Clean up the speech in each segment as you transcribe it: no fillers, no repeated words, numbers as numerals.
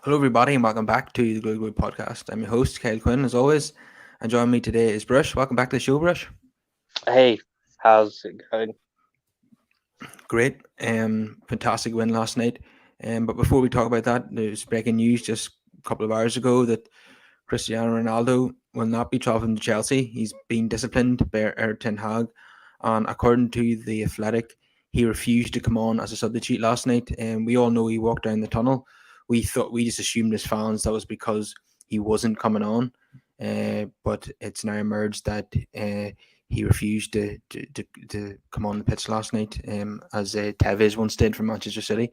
Hello, everybody, and welcome back to the Good Good Podcast. I'm your host, Kyle Quinn, as always. And joining me today is Brush. Welcome back to the show, Brush. Hey, how's it going? Great. Fantastic win last night. But before we talk about that, there's breaking news just a couple of hours ago that Cristiano Ronaldo will not be travelling to Chelsea. He's being disciplined by Ten Hag. And according to The Athletic, he refused to come on as a substitute last night. And we all know he walked down the tunnel. We just assumed as fans that was because he wasn't coming on. But it's now emerged that he refused to come on the pitch last night, as Tevez once did for Manchester City.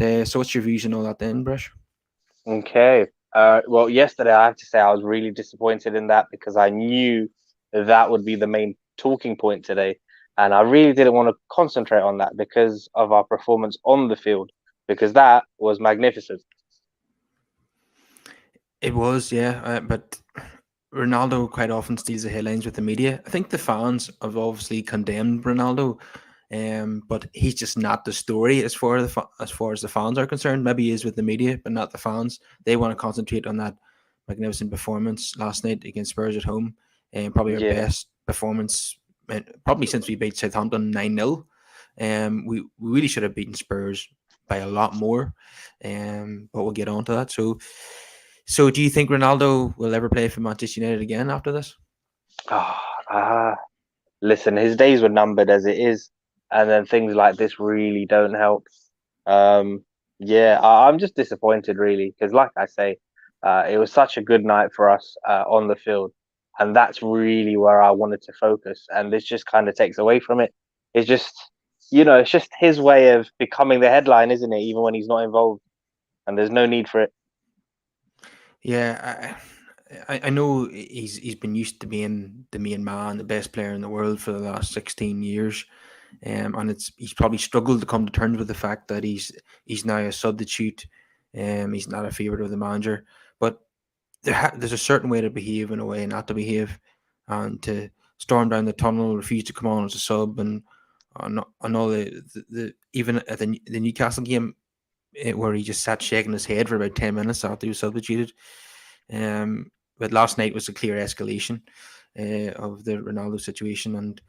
So what's your views on all that then, Brush? Okay. Well, yesterday I have to say I was really disappointed in that because I knew that would be the main talking point today. And I really didn't want to concentrate on that because of our performance on the field, because that was magnificent. It was, yeah, but Ronaldo quite often steals the headlines with the media. I think the fans have obviously condemned Ronaldo, but he's just not the story as far as the fans are concerned. Maybe he is with the media, but not the fans. They want to concentrate on that magnificent performance last night against Spurs at home, and probably our Yeah. best performance, probably since we beat Southampton 9-0. We really should have beaten Spurs by a lot more, but we'll get on to that. So do you think Ronaldo will ever play for Manchester United again after this? Ah, listen, his days were numbered as it is, and then things like this really don't help. Um, yeah, I'm just disappointed really because, like I say, it was such a good night for us on the field, and that's really where I wanted to focus. And this just kind of takes away from it. It's just, it's just his way of becoming the headline, isn't it? Even when he's not involved, and there's no need for it. Yeah, I know he's been used to being the main man, the best player in the world for the last 16 years, and he's probably struggled to come to terms with the fact that he's now a substitute. He's not a favorite of the manager, but there's a certain way to behave and a way not to behave, and to storm down the tunnel, refuse to come on as a sub, and all the even at the Newcastle game, where he just sat shaking his head for about 10 minutes after he was substituted. But last night was a clear escalation of the Ronaldo situation, and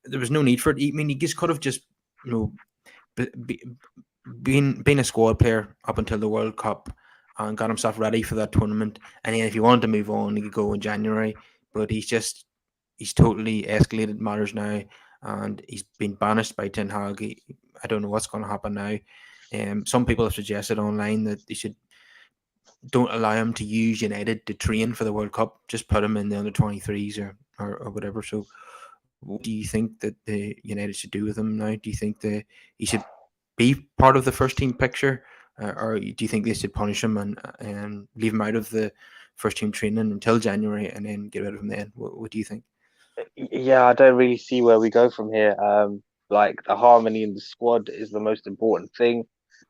there was no need for it. I mean, he just could have just you know be, be, been a squad player up until the World Cup and got himself ready for that tournament. And then if he wanted to move on, he could go in January. But he's totally escalated matters now, and he's been banished by Ten Hag. I don't know what's going to happen now. Some people have suggested online that they should don't allow him to use United to train for the World Cup. Just put him in the under 23s or whatever. So, what do you think that the United should do with him now? Do you think that he should be part of the first team picture, or do you think they should punish him and leave him out of the first team training until January and then get rid of him then? What do you think? Yeah, I don't really see where we go from here. Like the harmony in the squad is the most important thing,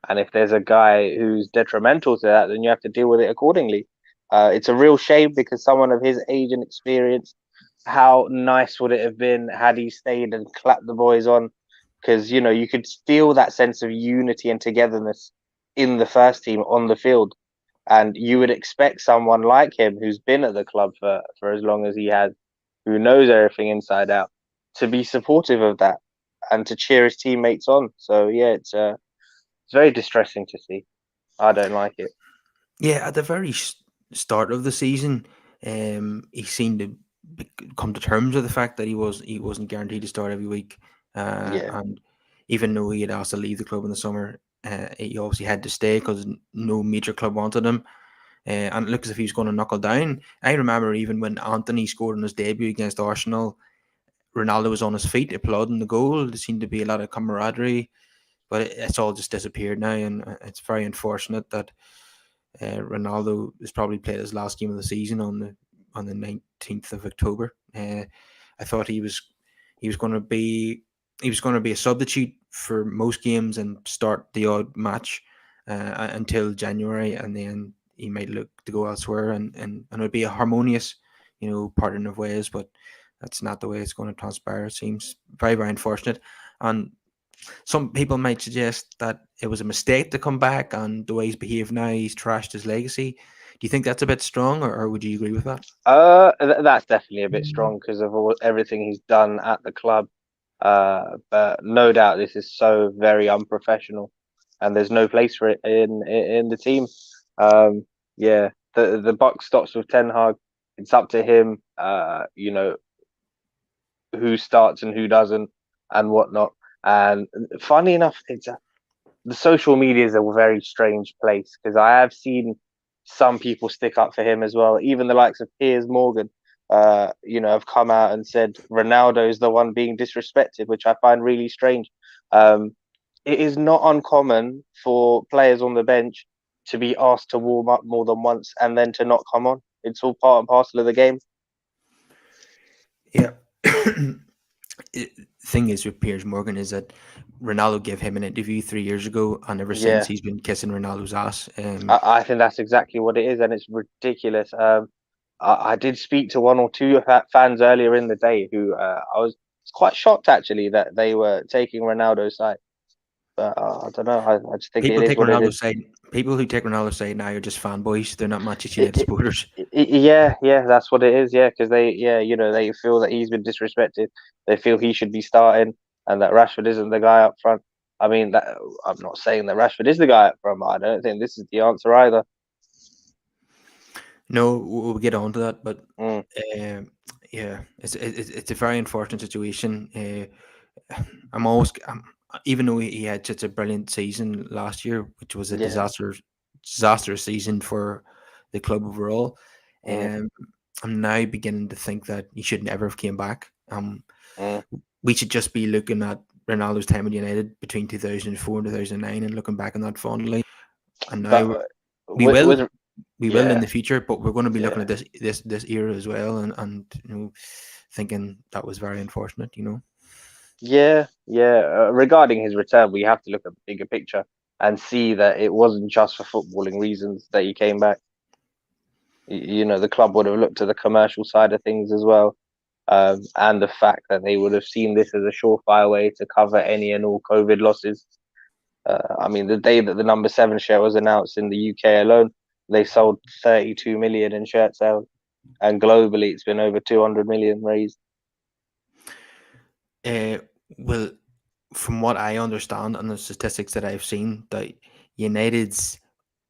and if there's a guy who's detrimental to that, then you have to deal with it accordingly. It's a real shame because someone of his age and experience, how nice would it have been had he stayed and clapped the boys on? Because you could feel that sense of unity and togetherness in the first team on the field, and you would expect someone like him who's been at the club for as long as he has, who knows everything inside out, to be supportive of that and to cheer his teammates on. So yeah, it's very distressing to see. I don't like it. Yeah, at the very start of the season, he seemed to come to terms with the fact that he wasn't guaranteed to start every week, Yeah, and even though he had asked to leave the club in the summer, he obviously had to stay because no major club wanted him. And it looked as if he was going to knuckle down. I remember even when Anthony scored on his debut against Arsenal, Ronaldo was on his feet applauding the goal. There seemed to be a lot of camaraderie, but it's all just disappeared now, and it's very unfortunate that Ronaldo has probably played his last game of the season on the 19th of October. I thought he was going to be he was going to be a substitute for most games and start the odd match until January, and then he might look to go elsewhere, and it would be a harmonious, parting of ways. But that's not the way it's going to transpire. It seems very, very unfortunate. And Some people might suggest that it was a mistake to come back, and the way he's behaved now, he's trashed his legacy. Do you think that's a bit strong, or would you agree with that? That's definitely a bit strong because of everything he's done at the club. But no doubt this is so very unprofessional, and there's no place for it in the team. Yeah, the buck stops with Ten Hag. It's up to him. Who starts and who doesn't, and whatnot. And funny enough, the social media is a very strange place because I have seen some people stick up for him as well. Even the likes of Piers Morgan, have come out and said Ronaldo is the one being disrespected, which I find really strange. Um, it is not uncommon for players on the bench to be asked to warm up more than once and then to not come on. It's all part and parcel of the game. Yeah. Thing is with Piers Morgan is that Ronaldo gave him an interview 3 years ago, and ever since Yeah, he's been kissing Ronaldo's ass. I think that's exactly what it is, and it's ridiculous. I did speak to one or two fans earlier in the day who I was quite shocked actually that they were taking Ronaldo's side. But I don't know. I just think it People is take what it is. Ronaldo's side. People who take Ronaldo's side now are just fanboys. They're not Manchester United supporters. Yeah, yeah, that's what it is. Yeah, because they feel that he's been disrespected. They feel he should be starting, and that Rashford isn't the guy up front. I mean, I'm not saying that Rashford is the guy up front, but I don't think this is the answer either. No, we'll get on to that, but Mm, um, yeah, it's a very unfortunate situation. I'm always, even though he had such a brilliant season last year, which was a yeah. disastrous season for the club overall. Mm, Um, I'm now beginning to think that he should never have came back. mm. We should just be looking at Ronaldo's time at United between 2004 and 2009 and looking back on that fondly. And But now we with, will with we will in yeah, the future, but we're going to be looking yeah, at this era as well, and thinking that was very unfortunate. yeah. Regarding his return, we have to look at the bigger picture and see that it wasn't just for footballing reasons that he came back. The club would have looked at the commercial side of things as well, and the fact that they would have seen this as a surefire way to cover any and all COVID losses. I mean, the day that the number 7 shirt was announced in the UK alone, they sold 32 million in shirt sales, and globally, it's been over 200 million raised. Uh, well, from what I understand and the statistics that I've seen, that United's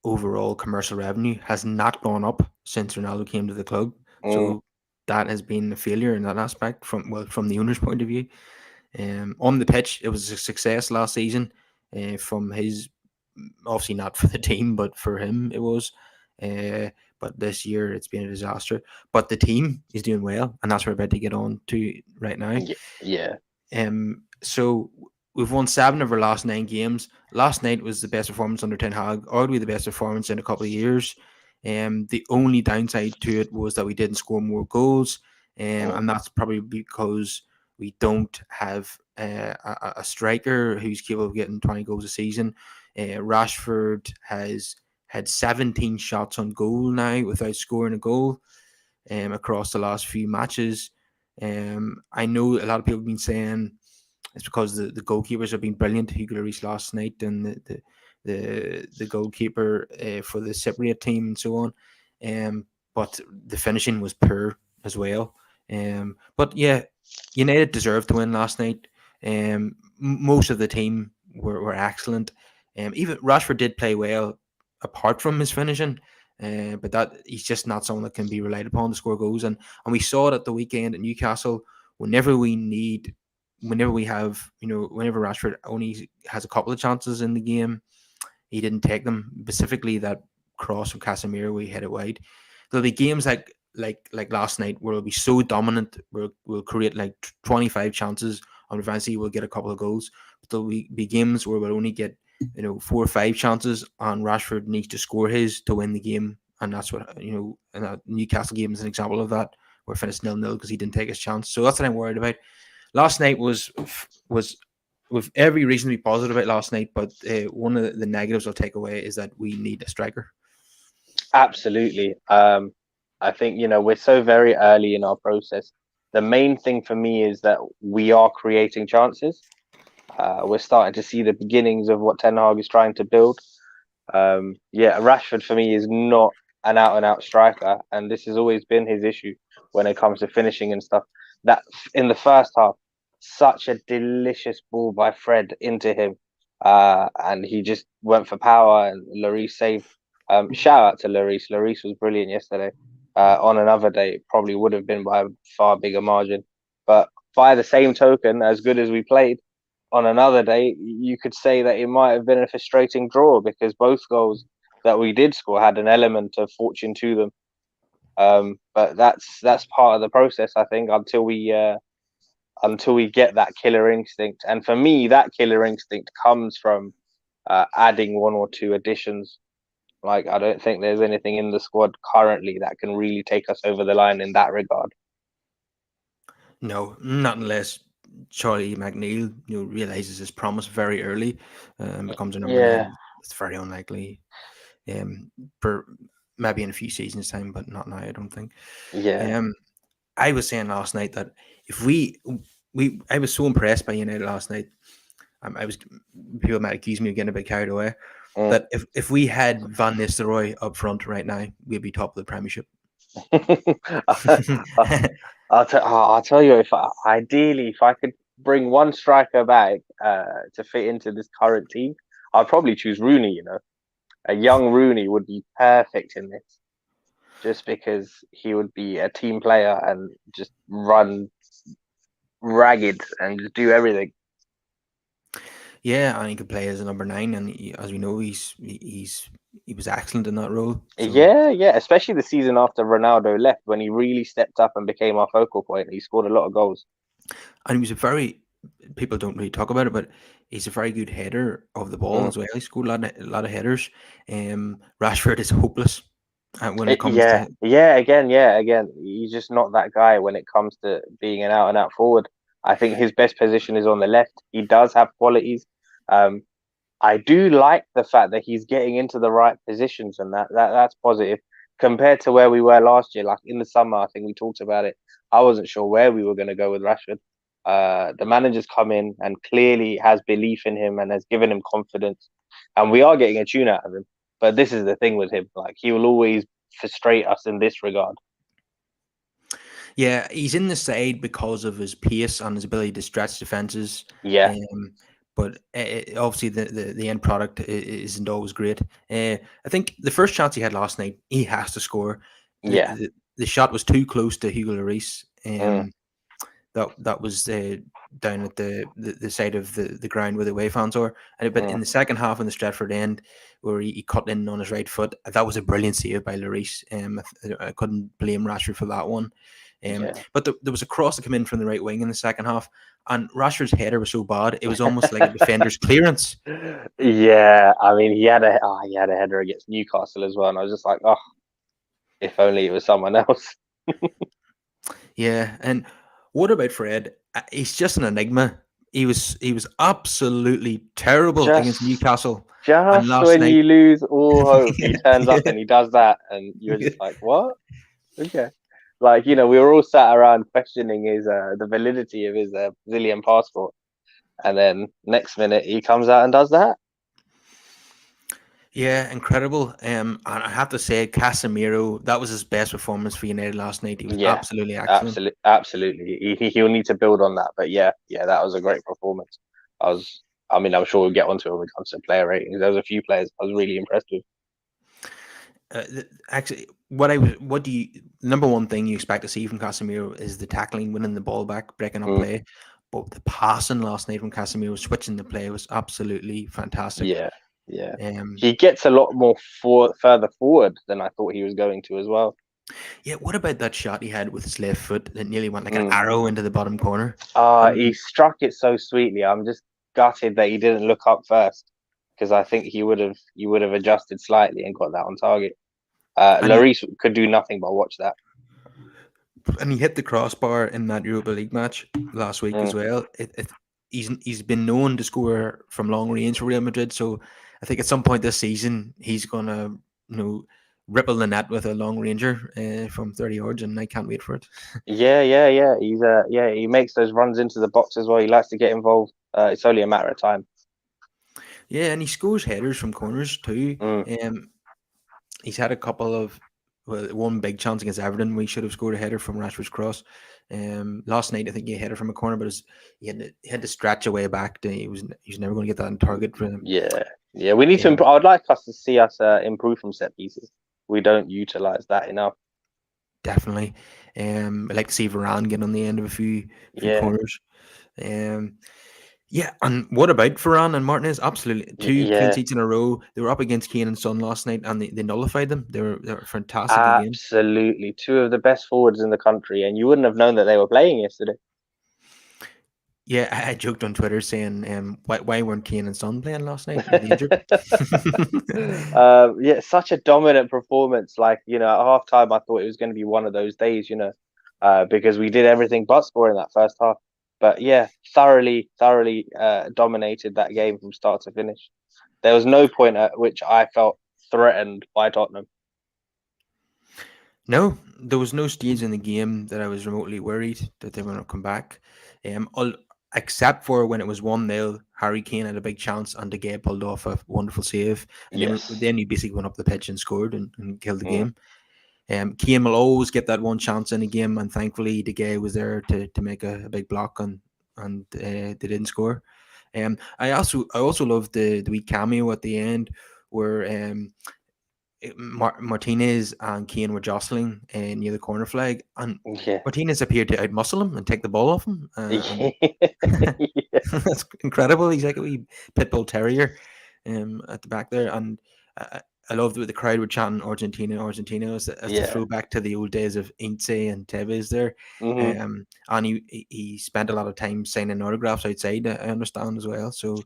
overall commercial revenue has not gone up since Ronaldo came to the club. Mm, So that has been a failure in that aspect from the owner's point of view. On the pitch, it was a success last season. From his, obviously not for the team, but for him it was. Uh, but this year it's been a disaster. But the team is doing well, and that's what we're about to get on to right now. yeah. So we've won 7 of our last 9 games. Last night was the best performance under Ten Hag, arguably the best performance in a couple of years. The only downside to it was that we didn't score more goals, Mm, and that's probably because we don't have a striker who's capable of getting 20 goals a season. Rashford has had 17 shots on goal now without scoring a goal across the last few matches. I know a lot of people have been saying it's because the goalkeepers have been brilliant. Hugo Lloris last night and the goalkeeper for the Cypriot team and so on. But the finishing was poor as well. But yeah, United deserved to win last night. Most of the team were excellent. Even Rashford did play well, apart from his finishing. But that he's just not someone that can be relied upon to score goals. And we saw it at the weekend at Newcastle. Whenever we need, whenever we have, whenever Rashford only has a couple of chances in the game, he didn't take them. Specifically, that cross from Casemiro, we hit it wide. There'll be games like last night where we'll be so dominant, we'll create like 25 chances, and eventually we'll get a couple of goals. But there'll be games where we'll only get 4 or 5 chances, and Rashford needs to score his to win the game, and that's what And that Newcastle game is an example of that. We're finished 0-0 because he didn't take his chance. So that's what I'm worried about. Last night was with every reason to be positive about last night, but one of the negatives I'll take away is that we need a striker. absolutely. I think we're so very early in our process. The main thing for me is that we are creating chances. We're starting to see the beginnings of what Ten Hag is trying to build. Yeah, Rashford for me is not an out and out striker, and this has always been his issue when it comes to finishing and stuff. That in the first half, such a delicious ball by Fred into him, and he just went for power, and Lloris saved. Shout out to Lloris. Lloris was brilliant yesterday. On another day, it probably would have been by a far bigger margin, but by the same token, as good as we played on another day, you could say that it might have been a frustrating draw because both goals that we did score had an element of fortune to them. But that's part of the process, I think, until we get that killer instinct. And for me, that killer instinct comes from adding one or two additions. Like I don't think there's anything in the squad currently that can really take us over the line in that regard. No, not unless Charlie McNeil, realizes his promise very early and becomes a number Yeah, nine. It's very unlikely. For maybe in a few seasons' time, but not now. I don't think. yeah. Um, I was saying last night that if I was so impressed by United last night. I was People might accuse me of getting a bit carried away. Mm. That if we had Van Nistelrooy up front right now, we'd be top of the Premiership. I'll tell you ideally if I could bring one striker back to fit into this current team, I'd probably choose Rooney. A young Rooney would be perfect in this, just because he would be a team player and just run ragged and just do everything. Yeah, and he could play as a number nine, and as we know, he was excellent in that role. So, Yeah, yeah, especially the season after Ronaldo left when he really stepped up and became our focal point. He scored a lot of goals. and he was a very people don't really talk about it, but he's a very good header of the ball Mm. as well. He scored a lot of headers. Rashford is hopeless when it comes Yeah, to. yeah, again. He's just not that guy when it comes to being an out and out forward. I think his best position is on the left. He does have qualities. Um, I do like the fact that he's getting into the right positions, and that's positive compared to where we were last year. Like in the summer, I think we talked about it. I wasn't sure where we were going to go with Rashford. The manager's come in and clearly has belief in him and has given him confidence, and we are getting a tune out of him. But this is the thing with him; like he will always frustrate us in this regard. Yeah, he's in the side because of his pace and his ability to stretch defenses. Yeah, Um, but obviously, the end product isn't always great. I think the first chance he had last night, he has to score. The, yeah, the, the shot was too close to Hugo Lloris. mm, That was down at the side of the ground where the away fans are. But mm, in the second half on the Stratford end, where he cut in on his right foot, that was a brilliant save by Lloris. I couldn't blame Rashford for that one. yeah. But there was a cross that came in from the right wing in the second half, and Rashford's header was so bad it was almost like a defender's clearance. Yeah, I mean he had a header against Newcastle as well, and I was just like, oh, if only it was someone else. Yeah, and what about Fred? He's just an enigma. He was absolutely terrible against Just Newcastle, and just last when night. you lose all hope, he turns up Yeah. and he does that, and you're just like, what? Okay. Like, we were all sat around questioning his the validity of his Brazilian passport, and then next minute he comes out and does that. Yeah, incredible. And I have to say, Casemiro, that was his best performance for United last night. He was Yeah, absolutely excellent. absolutely. He'll need to build on that, but yeah, that was a great performance. I mean, I'm sure we'll get onto it when it comes to player ratings. There was a few players I was really impressed with. Actually, what do you, number one thing you expect to see from Casemiro is the tackling, winning the ball back, breaking up Mm, play. But the passing last night from Casemiro, switching the play was absolutely fantastic. yeah, yeah. Um, He gets a lot more further forward than I thought he was going to as well. yeah, what about that shot he had with his left foot that nearly went like an Mm. arrow into the bottom corner? I He mean, struck it so sweetly. I'm just gutted that he didn't look up first because I think he would have adjusted slightly and got that on target. and he Lloris could do nothing but watch that. and he hit the crossbar in that Europa League match last week as Mm, well. He's been known to score from long range for Real Madrid, so I think at some point this season he's gonna ripple the net with a long ranger from 30 yards, and I can't wait for it. Yeah. He's yeah, he makes those runs into the box as well. He likes to get involved. It's only a matter of time. Yeah, and he scores headers from corners too. Mm, Um, he's had a couple of well, one big chance against Everton. We should have scored a header from Rashford's cross. Last night I think he headed from a corner, but he had to stretch away back. He was never going to get that on target for him. yeah, yeah. We need to Um, improve. I would like us to see us improve from set pieces. We don't utilize that enough. definitely. I'd like to see Varane get on the end of a few Yeah, corners. Um, yeah, and what about Varane and Martinez? Absolutely, two clean yeah. sheets in a row. They were up against Kane and Son last night, and they nullified them. They were fantastic again. Absolutely. Two of the best forwards in the country, and you wouldn't have known that they were playing yesterday. Yeah, I joked on Twitter saying, why weren't Kane and Son playing last night? Were they injured? Yeah, such a dominant performance. Like, at halftime, I thought it was going to be one of those days, because we did everything but score in that first half. But yeah, thoroughly dominated that game from start to finish. There was no point at which I felt threatened by Tottenham. No, there was no stage in the game that I was remotely worried that they were going to come back. All, except for when it was 1-0, Harry Kane had a big chance and De Gea pulled off a wonderful save. And Yes. then he basically went up the pitch and scored and killed the Mm, game. Kane will always get that one chance in a game, and thankfully De Gea was there to make a big block and they didn't score. I also love the wee cameo at the end where Martinez and Kane were jostling near the corner flag, and yeah. Martinez appeared to outmuscle him and take the ball off him, and Yeah. that's incredible. He's like a wee pit bull terrier at the back there, and I, I loved that the crowd were chanting Argentina, Argentina as the Yeah. throwback to the old days of Ince and Tevez there. Hmm. And he spent a lot of time signing autographs outside, I understand as well. So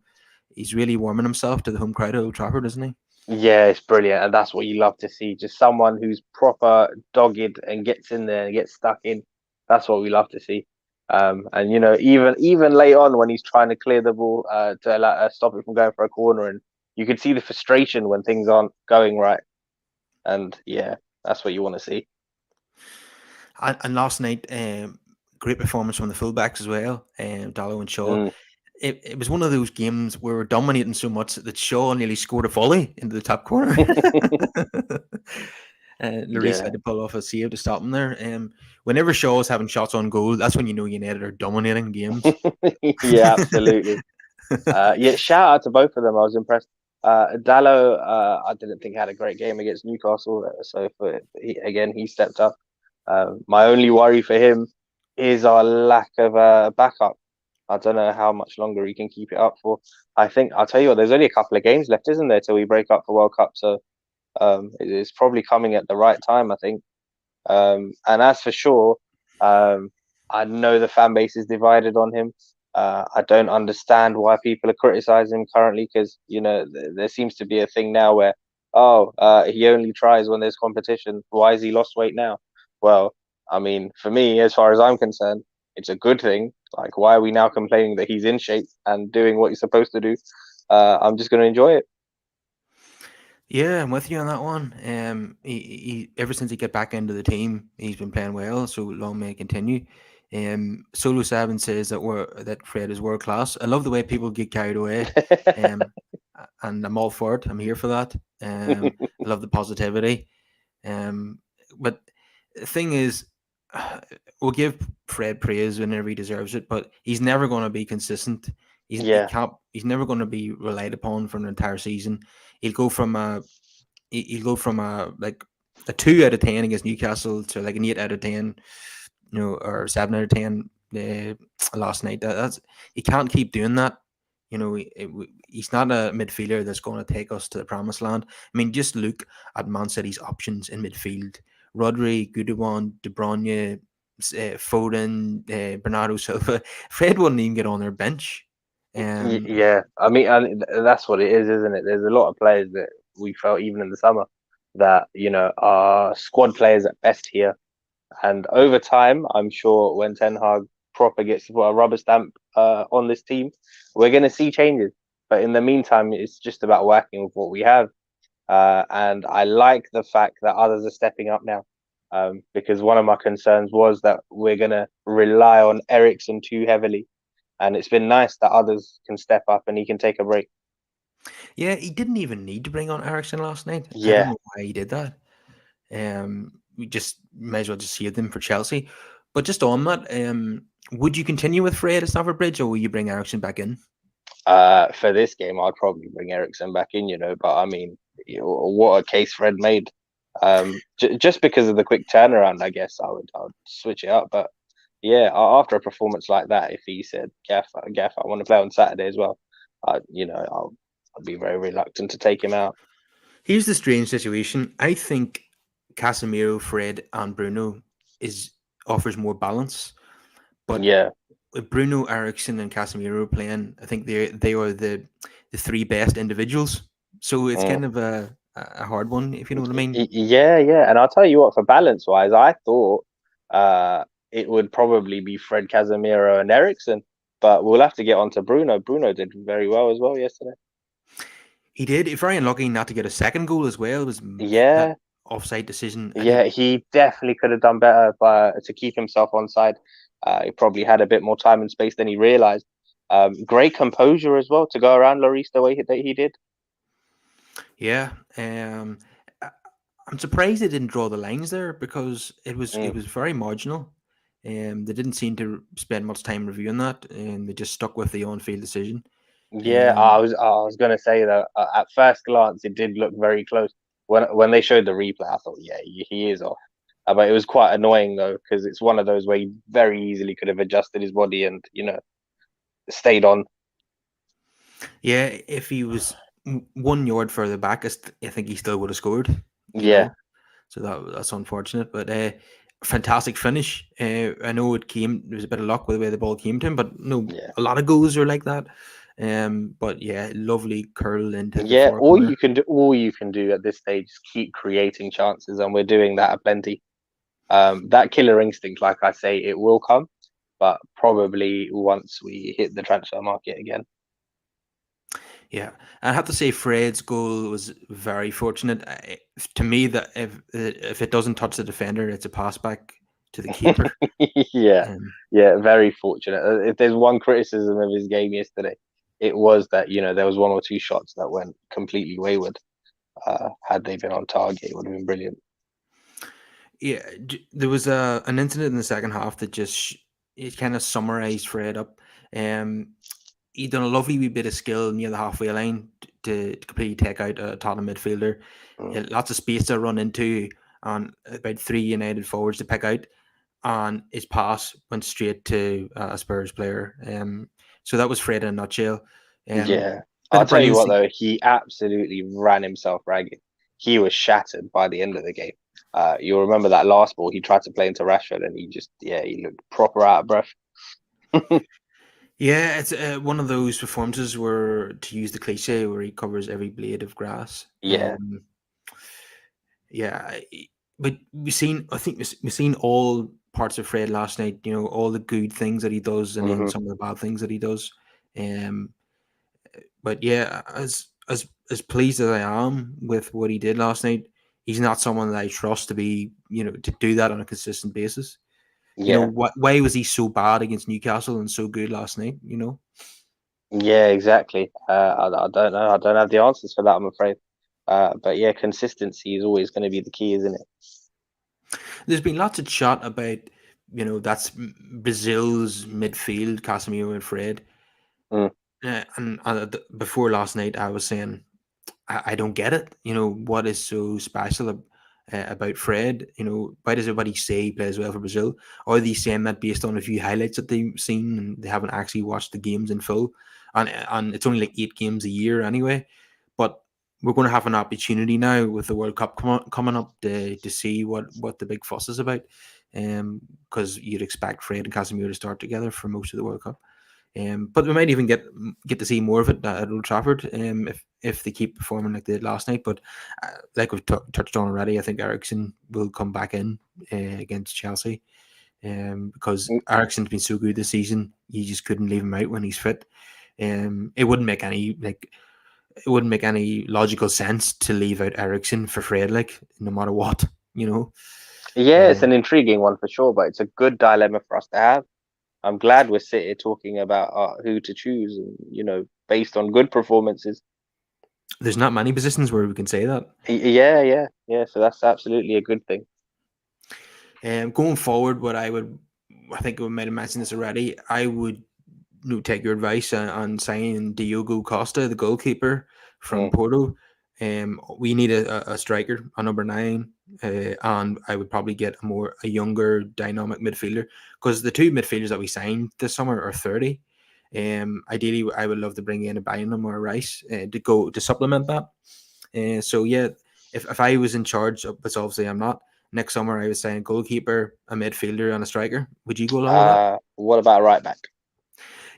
he's really warming himself to the home crowd at Old Trafford, isn't he? Yeah, it's brilliant, and that's what you love to see. Just someone who's proper dogged and gets in there and gets stuck in. That's what we love to see. And even late on when he's trying to clear the ball to stop it from going for a corner, and you can see the frustration when things aren't going right. And yeah, that's what you want to see. And last night, great performance from the fullbacks as well, Dallo and Shaw. Mm. It was one of those games where we're dominating so much that Shaw nearly scored a volley into the top corner. Lloris Yeah, had to pull off a save to stop him there. Whenever Shaw is having shots on goal, that's when you know United are dominating games. yeah, absolutely. Yeah, shout out to both of them. I was impressed. Dallo, I didn't think had a great game against Newcastle, so again he stepped up. My only worry for him is our lack of backup. I don't know how much longer he can keep it up for. I think I'll tell you what, there's only a couple of games left, isn't there, till we break up for World Cup? So it's probably coming at the right time, I think. And as for sure, I know the fan base is divided on him. I don't understand why people are criticizing him currently because there seems to be a thing now where he only tries when there's competition. Why has he lost weight now? Well, I mean, for me, as far as I'm concerned, it's a good thing. Like, why are we now complaining that he's in shape and doing what he's supposed to do? I'm just going to enjoy it. Yeah, I'm with you on that one. He ever since he got back into the team, he's been playing well. So long may it continue. Solo Seven says that Fred is world class. I love the way people get carried away. Um, and I'm all for it. I'm here for that. I love the positivity. Um, but the thing is, we'll give Fred praise whenever he deserves it, but he's never going to be consistent. He Yeah. can't. He's never going to be relied upon for an entire season. He'll go from a he'll go from a like a 2 out of 10 against Newcastle to like an 8 out of 10, or 7 out of 10 last night. That's he can't keep doing that. He's not a midfielder that's going to take us to the promised land. I mean, just look at Man City's options in midfield: Rodri, Gudowan, De Bruyne, Foden, Bernardo Silva. Fred wouldn't even get on their bench. Um, Yeah, I mean, and that's what it is, isn't it? There's a lot of players that we felt even in the summer that are squad players at best here, and over time, I'm sure when Ten Hag proper gets to put a rubber stamp on this team, we're going to see changes. But in the meantime, it's just about working with what we have. and I like the fact that others are stepping up now. Because one of my concerns was that we're gonna rely on Ericsson too heavily, and it's been nice that others can step up and he can take a break. Yeah, he didn't even need to bring on Ericsson last night. I don't Yeah. know why he did that. We just may as well just save them for Chelsea. But just on that, would you continue with Fred at Stamford Bridge, or will you bring Ericsson back in? For this game, I'd probably bring Ericsson back in, but I mean, what a case Fred made. Just because of the quick turnaround, I guess I would switch it up. But yeah, after a performance like that, if he said, Gaff, I want to play on Saturday as well, I'd be very reluctant to take him out. Here's the strange situation. I think Casemiro, Fred, and Bruno is offers more balance, but Yeah. with Bruno, Ericsson, and Casemiro playing, I think they are the three best individuals. So it's Mm. kind of a hard one, if you know what I mean. Yeah, yeah. And I'll tell you what, for balance wise, I thought uh it would probably be Fred, Casemiro, and Ericsson, but we'll have to get on to Bruno. Bruno did very well as well yesterday. He did. Very unlucky not to get a second goal as well. It was that Yeah, offside decision. I yeah, think. he definitely could have done better to keep himself on side. He probably had a bit more time and space than he realized. Great composure as well to go around Lloris the way that he did. Yeah. I- I'm surprised they didn't draw the lines there because it Mm. was very marginal. They didn't seem to spend much time reviewing that, and they just stuck with the on-field decision. Yeah, Um, I was gonna say that at first glance it did look very close. When they showed the replay, I thought, yeah, he is off. But it was quite annoying though because it's one of those where he very easily could have adjusted his body and stayed on. yeah, if he was 1 yard further back, I think he still would have scored. You Yeah, know, so that's unfortunate. But fantastic finish. I know it came. There was a bit of luck with the way the ball came to him, but no, yeah, a lot of goals are like that. But yeah, lovely curl into the yeah. far corner. All you can do at this stage is keep creating chances, and we're doing that at plenty. That killer instinct, like I say, it will come, but probably once we hit the transfer market again. Yeah, I have to say Fred's goal was very fortunate. To me, that if it doesn't touch the defender, it's a pass back to the keeper. Yeah, Um, yeah, very fortunate. If there's one criticism of his game yesterday, it was that there was one or two shots that went completely wayward. Had they been on target, it would have been brilliant. yeah, there was an incident in the second half that just it kind of summarized Fred up. Um, he done a lovely wee bit of skill near the halfway line to completely take out a Tottenham midfielder. Mm. Lots of space to run into, and about three United forwards to pick out. And his pass went straight to a Spurs player. So that was Fred in a nutshell. Um, Yeah, bit I'll of tell you what brilliancy. though, he absolutely ran himself ragged. He was shattered by the end of the game. You'll remember that last ball he tried to play into Rashford, and he looked proper out of breath. Yeah, it's one of those performances where, to use the cliche, where he covers every blade of grass. Yeah. Yeah, but we've seen. I think we've seen all parts of Fred last night. You know, all the good things that he does, and then Hmm. some of the bad things that he does. Um, but yeah, as pleased as I am with what he did last night, he's not someone that I trust to be, to do that on a consistent basis. Yeah. Why was he so bad against Newcastle and so good last night? Yeah, exactly. I don't know. I don't have the answers for that, I'm afraid. But yeah, consistency is always going to be the key, isn't it? There's been lots of chat about, that's Brazil's midfield, Casemiro and Fred. Mm. Before last night, I was saying I don't get it. What is so special about Fred? Why does everybody say he plays well for Brazil? Or are they saying that based on a few highlights that they've seen and they haven't actually watched the games in full? And it's only like 8 games a year anyway. But we're going to have an opportunity now with the World Cup coming up to see what the big fuss is about. Because you'd expect Fred and Casemiro to start together for most of the World Cup. But we might even get to see more of it at Old Trafford if they keep performing like they did last night. But like we've touched on already, I think Ericsson will come back in against Chelsea because Mm. Ericsson's been so good this season. You just couldn't leave him out when he's fit. It wouldn't make any it wouldn't make any logical sense to leave out Ericsson for Fred, like no matter what, you know. Yeah, it's Uh, an intriguing one for sure, but it's a good dilemma for us to have. I'm glad we're sitting here talking about who to choose, and based on good performances. there's not many positions where we can say that. Yeah, yeah, yeah. So that's absolutely a good thing. Going forward, I think we might have mentioned this already. I would take your advice on signing Diogo Costa, the goalkeeper from Mm, Porto. We need a striker, a number nine, and I would probably get a younger, dynamic midfielder because the two midfielders that we signed this summer are 30. Ideally, I would love to bring in a Bynum or a Rice to go to supplement that. So yeah, if I was in charge, but obviously I'm not. Next summer, I was saying goalkeeper, a midfielder, and a striker. Would you go along with that? what about right back?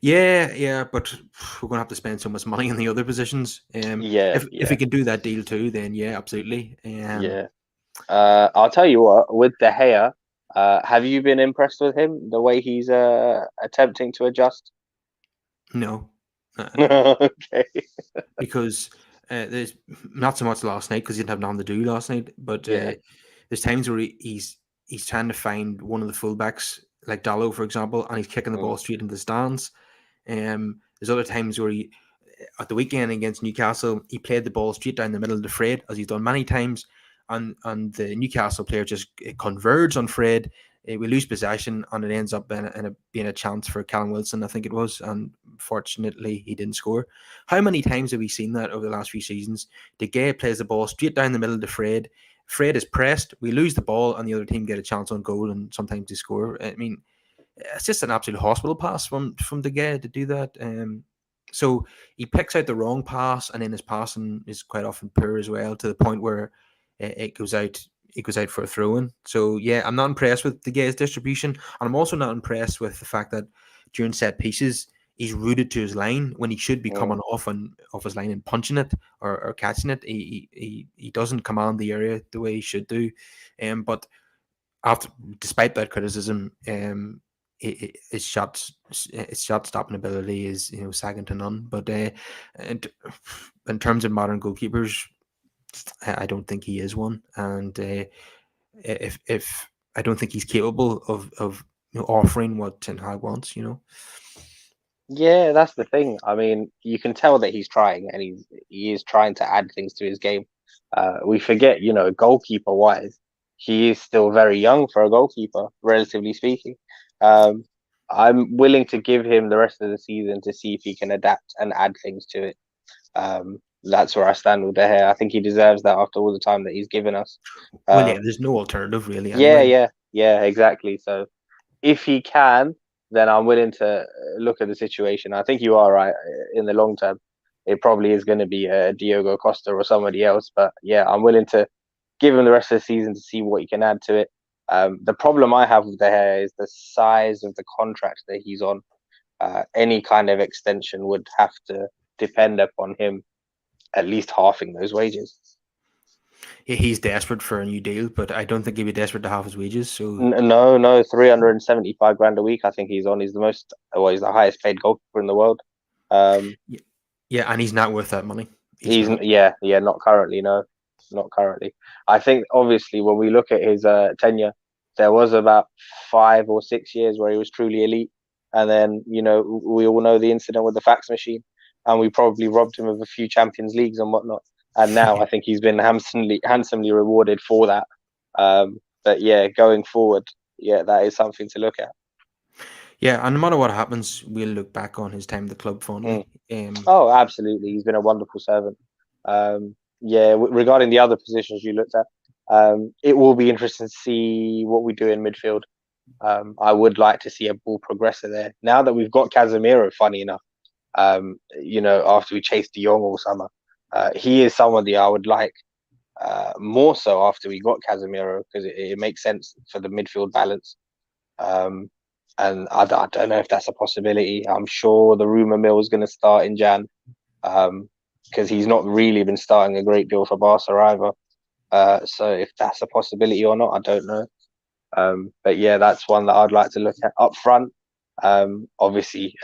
Yeah, yeah, but we're gonna have to spend so much money on the other positions. Yeah, If yeah, we can do that deal too, then yeah, absolutely. yeah. I'll tell you what, with De Gea, have you been impressed with him, the way he's attempting to adjust? No, uh, Okay. because there's not so much last night because he didn't have nothing to do last night, but Yeah. there's times where he's trying to find one of the fullbacks, like Dallo, for example, and he's kicking the Mm, ball straight into the stands. There's other times where at the weekend against Newcastle, he played the ball straight down the middle of the Fred, as he's done many times, and the Newcastle player just converged on Fred. We lose possession, and it ends up being a chance for Callum Wilson, I think it was, and fortunately he didn't score. How many times have we seen that over the last few seasons? De Gea plays the ball straight down the middle of the Fred. Fred is pressed. We lose the ball, and the other team get a chance on goal, and sometimes they score. I mean, it's just an absolute hospital pass from De Gea to do that. So he picks out the wrong pass, and then his passing is quite often poor as well, to the point where it goes out. It goes out for a throw in. So yeah, I'm not impressed with De Gea's distribution, and I'm also not impressed with the fact that during set pieces he's rooted to his line when he should be mm. coming off his line and punching it or catching it. He doesn't command the area the way he should do. But after, despite that criticism, his shot stopping ability is second to none. But and in terms of modern goalkeepers, I don't think he is one. And if I don't think he's capable of offering what Ten Hag wants. Yeah, that's the thing. I mean, you can tell that he's trying, and he is trying to add things to his game. We forget, goalkeeper wise, he is still very young for a goalkeeper, relatively speaking. Um, I'm willing to give him the rest of the season to see if he can adapt and add things to it. That's where I stand with De Gea. I think he deserves that after all the time that he's given us. Well, yeah, Um, there's no alternative really. yeah, Anyway, yeah, yeah, exactly. So if he can, then I'm willing to look at the situation. I think you are right. In the long term, it probably is going to be Diogo Costa or somebody else. But yeah, I'm willing to give him the rest of the season to see what he can add to it. The problem I have with De Gea is the size of the contract that he's on. Any kind of extension would have to depend upon him at least halving those wages. he's desperate for a new deal, but I don't think he'd be desperate to have his wages. So No, no, 375 grand a week. I think he's on. He's the most, well, he's the highest paid goalkeeper in the world. Um, yeah, and he's not worth that money. He's he's not. yeah, yeah, not currently, no, not currently. I think obviously when we look at his tenure, there was about 5 or 6 years where he was truly elite, and then we all know the incident with the fax machine, and we probably robbed him of a few Champions Leagues and whatnot. And now I think he's been handsomely rewarded for that. But yeah, going forward, yeah, that is something to look at. Yeah, and no matter what happens, we'll look back on his time at the club Mm. fondly. Oh, absolutely. He's been a wonderful servant. Yeah, regarding the other positions you looked at, it will be interesting to see what we do in midfield. I would like to see a ball progressor there. Now that we've got Casemiro, funny enough, after we chased De Jong all summer, he is someone that I would like more so after we got Casemiro because it makes sense for the midfield balance. Um, and I don't know if that's a possibility. I'm sure the rumor mill is going to start in Jan because he's not really been starting a great deal for Barca either. So if that's a possibility or not, I don't know. But yeah, that's one that I'd like to look at up front. Obviously,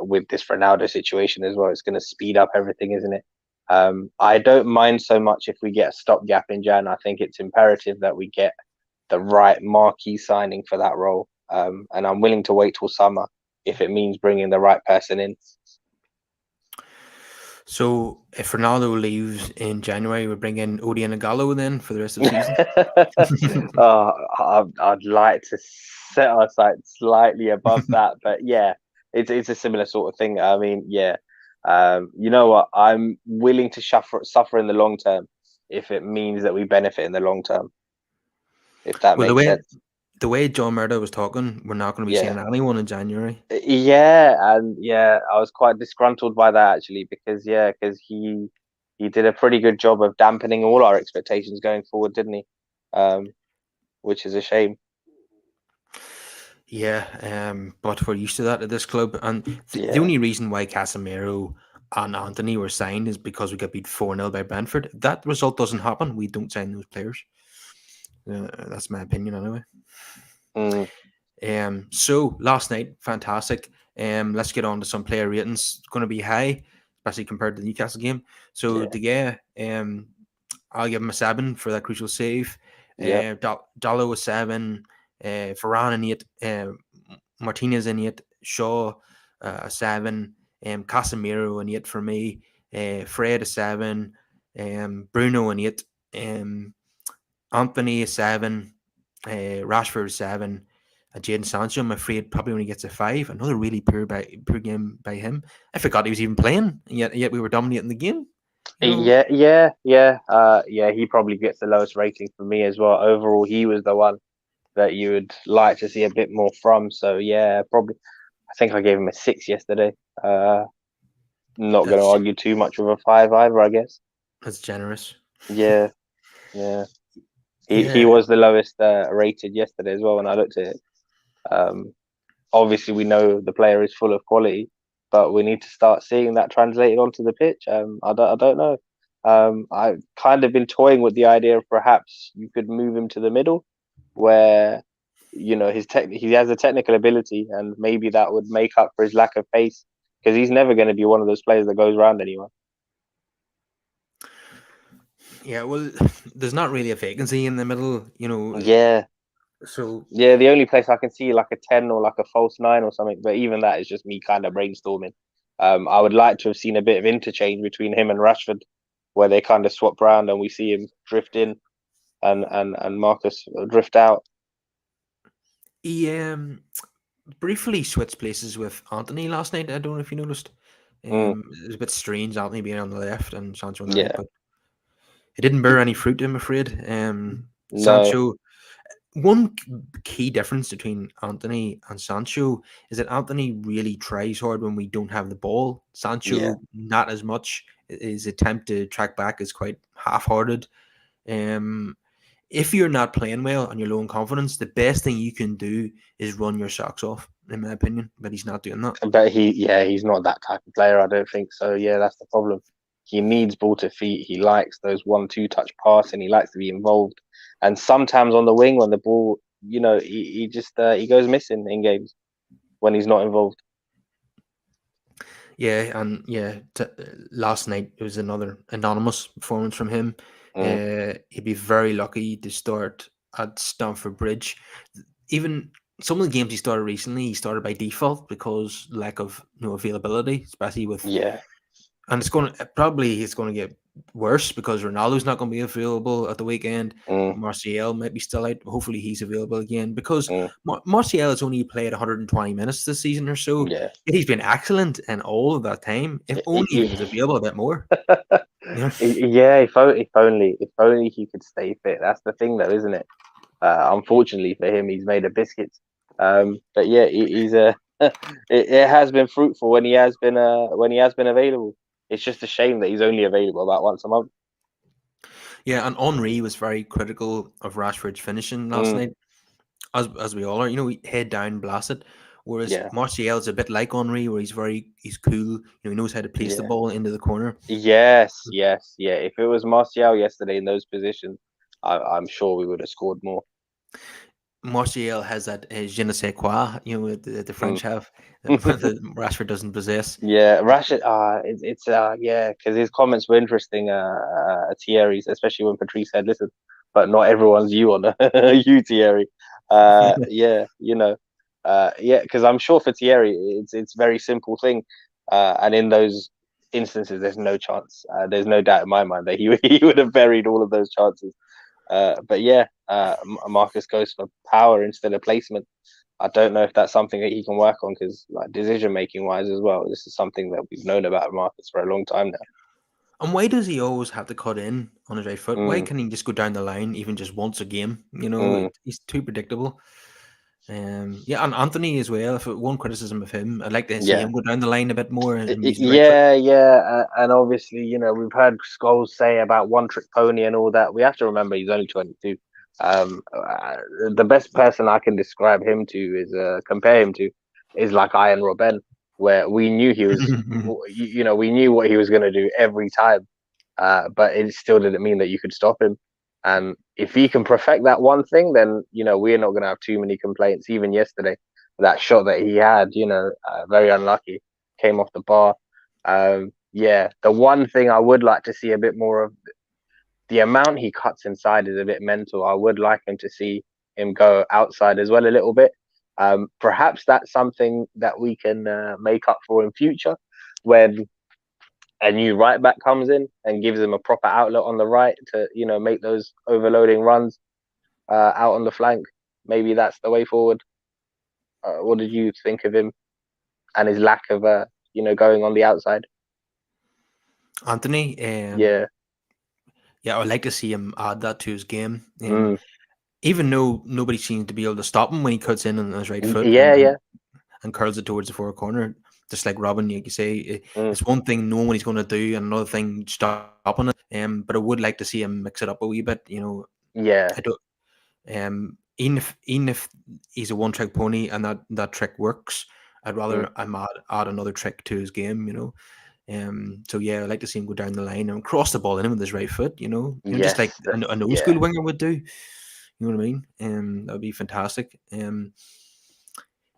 with this Ronaldo situation as well, it's going to speed up everything, isn't it? I don't mind so much if we get a stopgap in Jan. I think it's imperative that we get the right marquee signing for that role. And I'm willing to wait till summer if it means bringing the right person in. So if Ronaldo leaves in January, we bring in Odion and Gallo then for the rest of the season. I'd like to set our sights slightly above that, but yeah, it's a similar sort of thing. I mean, yeah, you know what? I'm willing to suffer in the long term if it means that we benefit in the long term, if that Well, makes sense. the way John Murdo was talking, we're not going to be Yeah. seeing anyone in January. Yeah, and yeah, I was quite disgruntled by that actually because he did a pretty good job of dampening all our expectations going forward, didn't he? Um, which is a shame. Yeah, but we're used to that at this club. And the Yeah. only reason why Casemiro and Anthony were signed is because we got beat 4-0 by Brentford. If that result doesn't happen, we don't sign those players. That's my opinion anyway. Mm, So last night, fantastic. Let's get on to some player ratings. It's going to be high, especially compared to the Newcastle game. So yeah. De Gea, I'll give him a 7 for that crucial save. Yep. Dallo a 7. Varane an 8. Martinez an 8. Shaw a 7. Casemiro an 8 for me. Fred a 7. Bruno an 8. Anthony a 7. Rashford a 7. And Jadon Sancho, I'm afraid, probably only gets a 5. Another really poor game by him. I forgot he was even playing, and yet we were dominating the game. You know, Yeah. He probably gets the lowest rating for me as well. Overall, he was the one that you would like to see a bit more from. So yeah, probably. I think I gave him a 6 yesterday. Not going to that's argue too much with a 5 either, I guess. that's generous. Yeah, yeah. He Yeah, was the lowest rated yesterday as well when I looked at it. Um, Obviously, we know the player is full of quality, but we need to start seeing that translated onto the pitch. I don't know. I've kind of been toying with the idea of perhaps you could move him to the middle, where he has a technical ability, and maybe that would make up for his lack of pace because he's never going to be one of those players that goes around anyone. yeah. Well, there's not really a vacancy in the middle, Yeah, So yeah. The only place I can see like a 10 or like a false 9 or something, but even that is just me kind of brainstorming. I would like to have seen a bit of interchange between him and Rashford, where they kind of swap around and we see him drift in and Marcus drift out. he briefly switched places with Anthony last night. I don't know if you noticed. Mm, It was a bit strange, Anthony being on the left and Sancho on the right, yeah, but it didn't bear any fruit, I'm afraid. no, Sancho, one key difference between Anthony and Sancho is that Anthony really tries hard when we don't have the ball. yeah. Sancho, not as much. His attempt to track back is quite half-hearted. Um, if you're not playing well and you're low in confidence, the best thing you can do is run your socks off, in my opinion. But he's not doing that. But he's not that type of player. I don't think so. Yeah, that's the problem. He needs ball to feet. He likes those 1-2 touch pass, and he likes to be involved. And sometimes on the wing, when the ball, he just he goes missing in games when he's not involved. Yeah, and yeah, last night it was another anonymous performance from him. Mm, He'd be very lucky to start at Stamford Bridge. Even some of the games he started recently, he started by default because lack of availability, especially with, yeah. and it's going to get worse because Ronaldo's not going to be available at the weekend. Mm, Martial might be still out. Hopefully, he's available again because mm, Martial has only played 120 minutes this season or so. yeah. Yet he's been excellent in all of that time. If only he was available a bit more. You know? Yeah, if only he could stay fit. That's the thing, though, isn't it? Unfortunately for him, he's made of biscuits. But yeah, he's a. It has been fruitful when he has been available. It's just a shame that he's only available about once a month. Yeah, and Henri was very critical of Rashford's finishing last Mm, night, as we all are. Head down, blast it. Whereas yeah, Martial is a bit like Henri, where he's cool. He knows how to place the yeah, ball into the corner. yes, yeah. If it was Martial yesterday in those positions, I'm sure we would have scored more. Martial has that je ne sais quoi, the Mm. French have, that Rashford doesn't possess. Yeah, Rashid. Yeah, because his comments were interesting. Thierry's, especially when Patrice said, "Listen, but not everyone's you on you, Thierry." Yeah, yeah, because I'm sure for Thierry, it's a very simple thing, and in those instances, there's no chance. There's no doubt in my mind that he he would have buried all of those chances. But yeah, Marcus goes for power instead of placement. I don't know if that's something that he can work on because, like, decision making wise as well, this is something that we've known about Marcus for a long time now. And why does he always have to cut in on his right foot? Why Mm, can't he just go down the line even just once a game? mm, He's too predictable. Yeah, and Anthony as well. If one criticism of him, I'd like to see yeah, him go down the line a bit more and use his right foot. yeah, yeah, and obviously, we've heard Scholes say about one trick pony and all that. We have to remember he's only 22. The best person I can describe him to is compare him to is like Ian Robben, where we knew he was, we knew what he was going to do every time, but it still didn't mean that you could stop him. And if he can perfect that one thing, then we're not going to have too many complaints. Even yesterday, that shot that he had, very unlucky, came off the bar. Yeah, the one thing I would like to see a bit more of, the amount he cuts inside is a bit mental. I would like him to see him go outside as well a little bit. Perhaps that's something that we can make up for in future when a new right back comes in and gives him a proper outlet on the right to make those overloading runs out on the flank. Maybe that's the way forward. What did you think of him and his lack of going on the outside? Anthony, Yeah. yeah, I'd like to see him add that to his game. Mm. Even though nobody seems to be able to stop him when he cuts in on his right foot Yeah, yeah. and curls it towards the forward corner, just like Robin, you say, Mm. it's one thing knowing what he's going to do and another thing stopping it. But I would like to see him mix it up a wee bit. Yeah. I don't. Even if he's a one trick pony and that trick works, I'd Mm. rather add another trick to his game. So yeah, I'd like to see him go down the line and cross the ball in with his right foot. Just like Yes. an old Yeah. school winger would do. You know what I mean? That would be fantastic.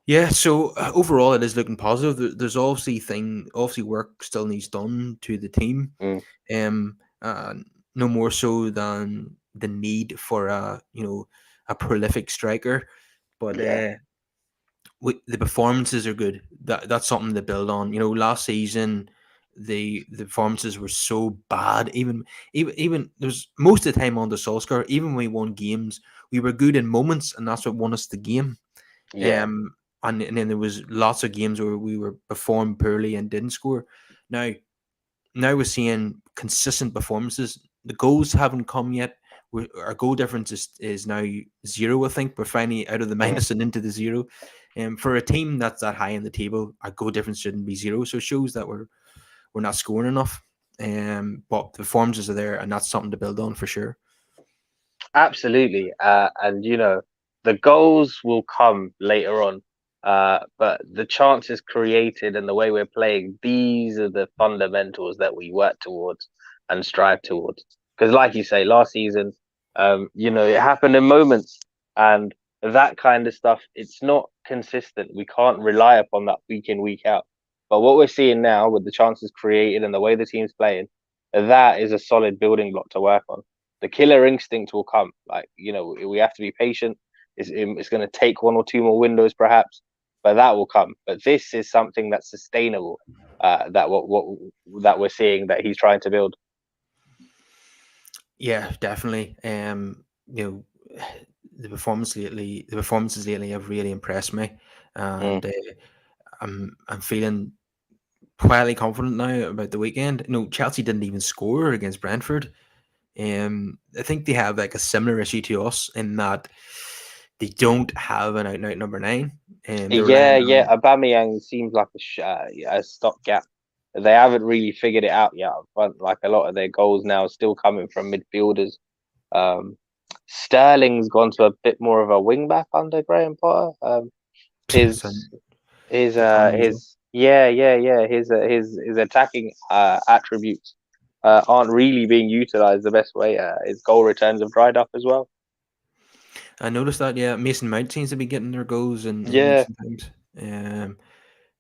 Yeah. So overall, it is looking positive. There's obviously work still needs done to the team. Mm. Uh, no more so than the need for a prolific striker, but Yeah. the performances are good. That's something to build on. Last season the performances were so bad. Even there was most of the time on the Solskjaer. Even when we won games, we were good in moments, and that's what won us the game. Yeah. Um, and then there was lots of games where we were performed poorly and didn't score. Now now we're seeing consistent performances. The goals haven't come yet. Our goal difference is now zero. I think we're finally out of the Mm. minus and into the zero. For a team that's that high in the table, our goal difference shouldn't be zero. So it shows that we're not scoring enough. But the performances are there, and that's something to build on for sure. Absolutely. And the goals will come later on. But the chances created and the way we're playing, these are the fundamentals that we work towards and strive towards. Because, like you say, last season, it happened in moments, and that kind of stuff, it's not consistent. We can't rely upon that week in, week out. But what we're seeing now with the chances created and the way the team's playing, that is a solid building block to work on. The killer instinct will come. Like, we have to be patient. It's going to take one or two more windows, perhaps, but that will come. But this is something that's sustainable. That what that we're seeing that he's trying to build. Yeah, definitely. The performances lately have really impressed me, Mm. and I'm feeling quietly confident now about the weekend. Chelsea didn't even score against Brentford. I think they have like a similar issue to us in that they don't have an out and out number nine, and they're Yeah, relying yeah. on. Aubameyang seems like a stopgap. They haven't really figured it out yet. But like a lot of their goals now are still coming from midfielders. Um, Sterling's gone to a bit more of a wing back under Graham Potter. So, His unusual. his yeah, his attacking attributes aren't really being utilized the best way. His goal returns have dried up as well. I noticed that. Yeah, Mason Mount seems to be getting their goals in Yeah, recent times.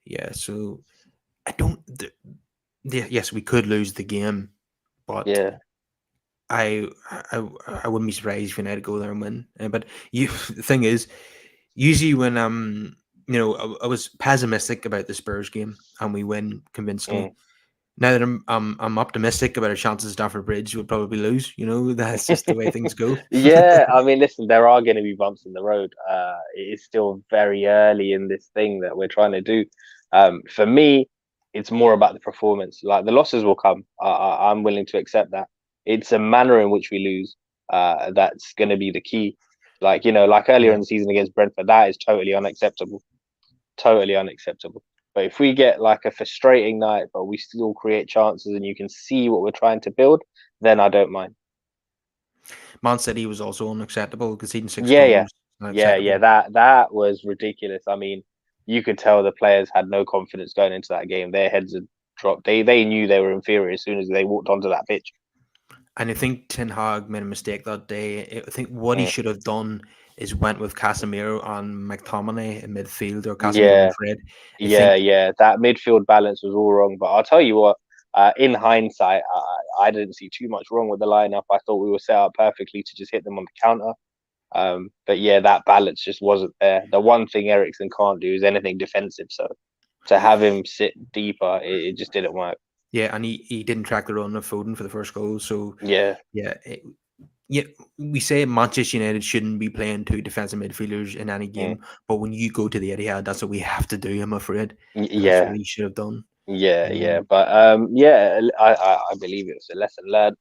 Yeah. So I don't. Yeah, yes, we could lose the game, but yeah. I I I wouldn't be surprised if United go there and win. But you, the thing is, usually when I was pessimistic about the Spurs game and we win convincingly. Mm. Now that I'm optimistic about our chances at Stamford Bridge, we'll probably lose. That's just the way things go. Yeah, I mean, listen, there are going to be bumps in the road. It is still very early in this thing that we're trying to do. For me, it's more about the performance. Like the losses will come. I'm willing to accept that. It's a manner in which we lose. That's going to be the key. Like like earlier Yeah. in the season against Brentford, that is totally unacceptable. Totally unacceptable. But if we get like a frustrating night, but we still create chances and you can see what we're trying to build, then I don't mind. Man City was also unacceptable, conceding six Yeah, yeah, goals. yeah. Unacceptable. That was ridiculous. I mean, you could tell the players had no confidence going into that game. Their heads had dropped. They knew they were inferior as soon as they walked onto that pitch. And I think Ten Hag made a mistake that day. I think what he Mm. should have done is went with Casemiro and McTominay in midfield, or Casemiro and Yeah, Fred. I yeah, think, yeah. That midfield balance was all wrong. But I'll tell you what. In hindsight, I didn't see too much wrong with the lineup. I thought we were set up perfectly to just hit them on the counter. But yeah, that balance just wasn't there. The one thing Ericsson can't do is anything defensive. So to have him sit deeper, it just didn't work. yeah, and he didn't track the run of Foden for the first goal. So Yeah. yeah, yeah, we say Manchester United shouldn't be playing two defensive midfielders in any Mm. game, but when you go to the Etihad, that's what we have to do. I'm afraid, and that's Yeah, what he should have done. yeah. Um, But yeah, I believe it was a lesson learned.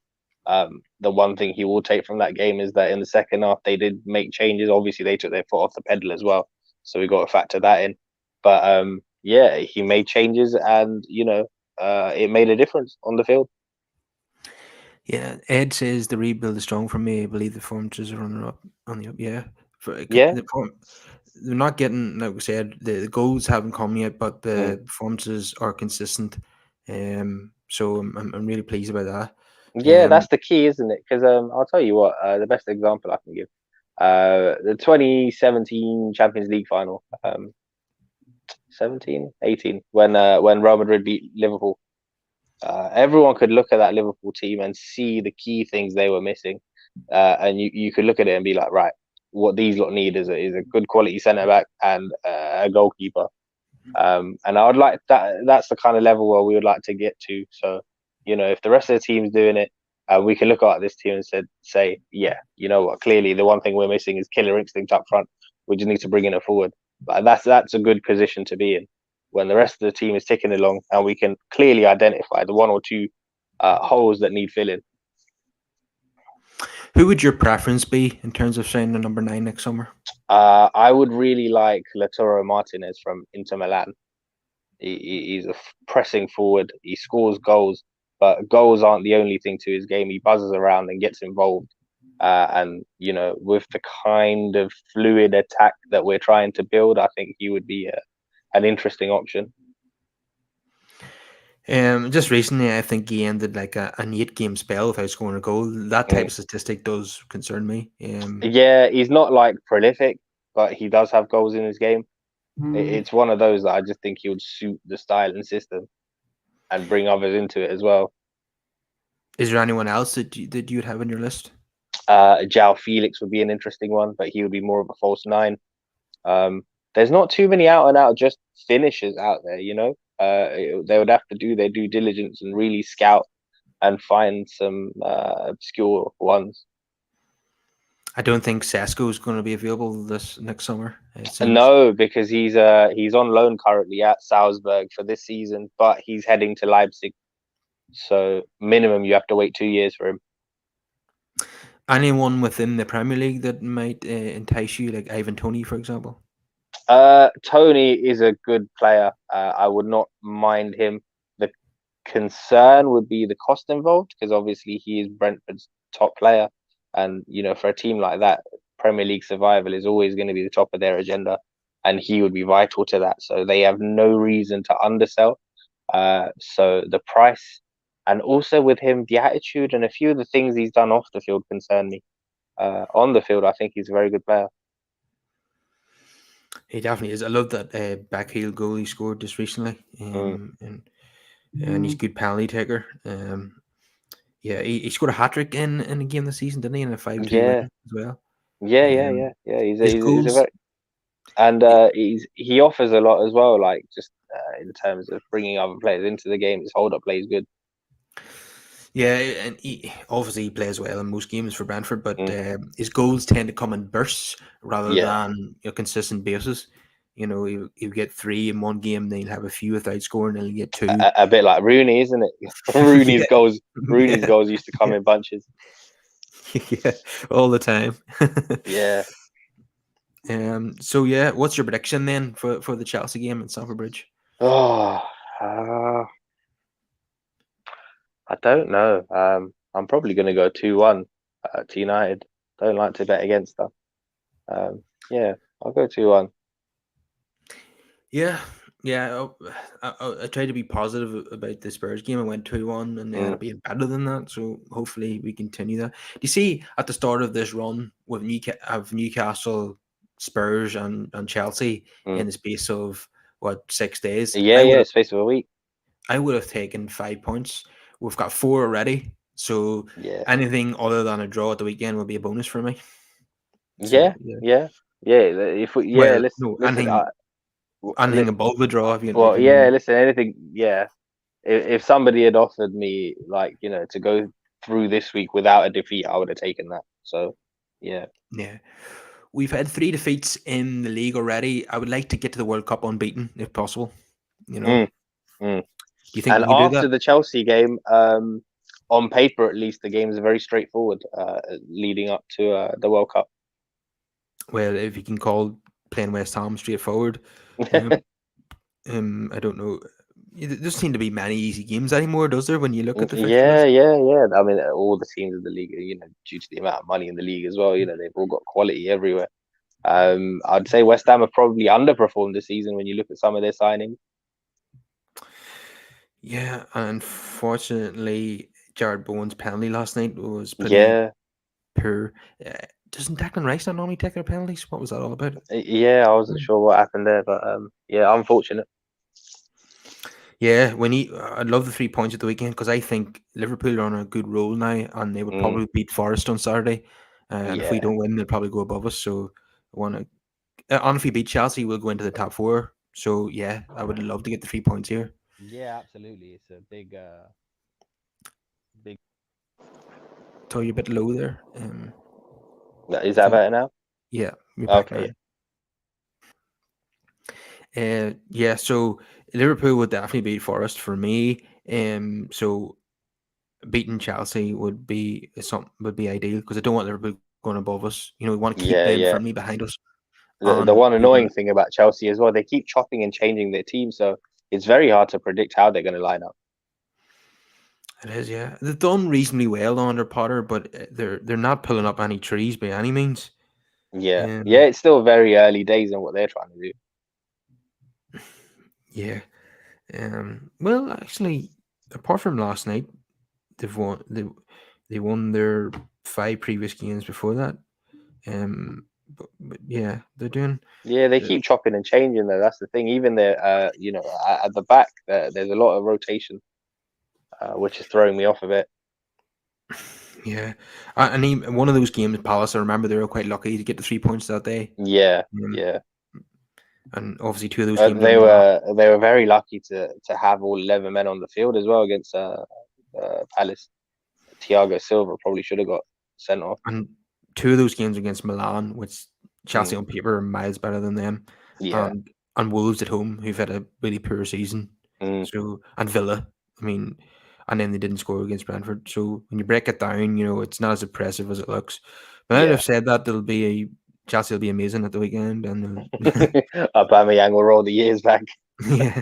The one thing he will take from that game is that in the second half they did make changes. Obviously, they took their foot off the pedal as well, so we got to factor that in. But yeah, he made changes, and it made a difference on the field. yeah, Ed says the rebuild is strong for me. I believe the performances are on the up. Yeah, for Yeah, the form, they're not getting, like we said, the goals haven't come yet, but mm. the performances are consistent. So I'm really pleased about that. Yeah, that's the key, isn't it? Because I'll tell you what, the best example I can give, the 2017 Champions League final, 17, 18, when Real Madrid beat Liverpool. Everyone could look at that Liverpool team and see the key things they were missing, and you could look at it and be like, right, what these lot need is a good quality centre back and a goalkeeper. And I would like that. That's the kind of level where we would like to get to. So, if the rest of the team's doing it, we can look at this team and say, yeah, you know what? Clearly, the one thing we're missing is killer instinct up front. We just need to bring in a forward. Like that's a good position to be in when the rest of the team is ticking along and we can clearly identify the one or two holes that need filling. Who would your preference be in terms of signing the number 9 next summer? I would really like Lautaro Martinez from Inter Milan. He's a pressing forward. He scores goals, but goals aren't the only thing to his game. He buzzes around and gets involved. And with the kind of fluid attack that we're trying to build, I think he would be an interesting option. Just recently, I think he ended like an 8 game spell without scoring a goal. That type Mm. of statistic does concern me. Yeah, he's not like prolific, but he does have goals in his game. It's one of those that I just think he would suit the style and system and bring others into it as well. Is there anyone else that you'd have on your list? Jao Felix would be an interesting one, but he would be more of a false nine. There's not too many out and out just finishers out there. They would have to do their due diligence and really scout and find some obscure ones. I don't think Sesko is going to be available this next summer. It seems. No, because he's on loan currently at Salzburg for this season, but he's heading to Leipzig. So minimum, you have to wait 2 years for him. Anyone within the Premier League that might entice you, like Ivan Toney, for example? Tony is a good player. I would not mind him. The concern would be the cost involved because obviously he is Brentford's top player, and for a team like that, Premier League survival is always going to be the top of their agenda, and he would be vital to that. So they have no reason to undersell. So the price, and also with him, the attitude and a few of the things he's done off the field concern me. on the field, I think he's a very good player. He definitely is. I love that backheel goal he scored just recently, Mm. and he's a good penalty taker. Yeah, he scored a hat trick in a game this season, didn't he? In a 5-2 win Yeah, as well. yeah. His He's a goals, very and he offers a lot as well. Like just in terms of bringing other players into the game, his hold up play is good. yeah, and he obviously he plays well in most games for Brentford, but Mm. his goals tend to come in bursts rather Yeah, than consistent basis. He'll get three in one game, then he'll have a few without scoring, then he'll get two. a bit like Rooney, isn't it? Yeah, Rooney's yeah, goals used to come yeah, in bunches. yeah, all the time. Yeah. So yeah, what's your prediction then for the Chelsea game at Stamford Bridge? Oh, I don't know. I'm probably going to go 2-1 to United. Don't like to bet against them. Yeah, I'll go 2-1. Yeah, yeah. I tried to be positive about the Spurs game. I went 2-1, and they had Mm, to be better than that. So hopefully we continue that. Do you see at the start of this run with Newcastle, Spurs, and Chelsea mm. in the space of what 6 days? Yeah, yeah, space of a week. I would have taken 5 points. We've got four already. So Yeah, anything other than a draw at the weekend will be a bonus for me. So yeah, yeah. yeah, yeah. If we, yeah, Well, listen, no, listen. anything above the draw, if you Well, if you know what I yeah, mean. listen. Anything, yeah. If somebody had offered me like to go through this week without a defeat, I would have taken that. So, yeah. Yeah. We've had three defeats in the league already. I would like to get to the World Cup unbeaten, if possible. Do Mm, mm. you think And we can do after that? the Chelsea game, on paper at least, the games are very straightforward, leading up to the World Cup. Well, if you can call playing West Ham straightforward, um, I don't know. There doesn't seem to be many easy games anymore, does there? When you look at the fixture Yeah, list. yeah, yeah. I mean, all the teams in the league, due to the amount of money in the league as well, they've all got quality everywhere. I'd say West Ham have probably underperformed this season when you look at some of their signings. Yeah, unfortunately, Jared Bowen's penalty last night was pretty Yeah, poor. Uh, doesn't Declan Rice not normally take their penalties? What was that all about? yeah. I wasn't sure what happened there, but yeah, unfortunate. Yeah, I'd love the 3 points at the weekend because I think Liverpool are on a good roll now, and they would Mm, probably beat Forest on Saturday. And if we yeah, don't win, they'll probably go above us. So I want to. And if we beat Chelsea, we'll go into the top four. So yeah, I would love to get the 3 points here. yeah, absolutely. It's a big. So you're a bit low there. Is that So better now? yeah, you're back now. Okay. Yeah, so Liverpool would definitely beat Forest for me. So beating Chelsea would be ideal because I don't want Liverpool going above us. We want to keep Yeah, them yeah. firmly behind us, The and one we annoying want thing about Chelsea as well, they keep chopping and changing their team, so it's very hard to predict how they're going to line up. it is yeah. They've done reasonably well under Potter, but they're not pulling up any trees by any means. Yeah, yeah. Um, It's still very early days in what they're trying to do. yeah. Well, actually, apart from last night, they won their five previous games before that. But yeah, they're doing. Yeah, they uh, keep chopping and changing though. That's the thing. Even there, at the back, there's a lot of rotation, which is throwing me off a bit. Yeah, and one of those games, Palace. I remember they were quite lucky to get the 3 points that day. Yeah, Um, yeah. and obviously two of those games They on Milan. were very lucky to have all 11 men on the field as well against Palace. Thiago Silva probably should have got sent off. And two of those games against Milan, which Chelsea Mm, on paper are miles better than them, yeah. and Wolves at home, who've had a really poor season. Mm, So and Villa, I mean, and then they didn't score against Brentford. So when you break it down, it's not as impressive as it looks. But now yeah. they've said that Chelsea will be amazing at the weekend, and Aubameyang will roll the years back. yeah.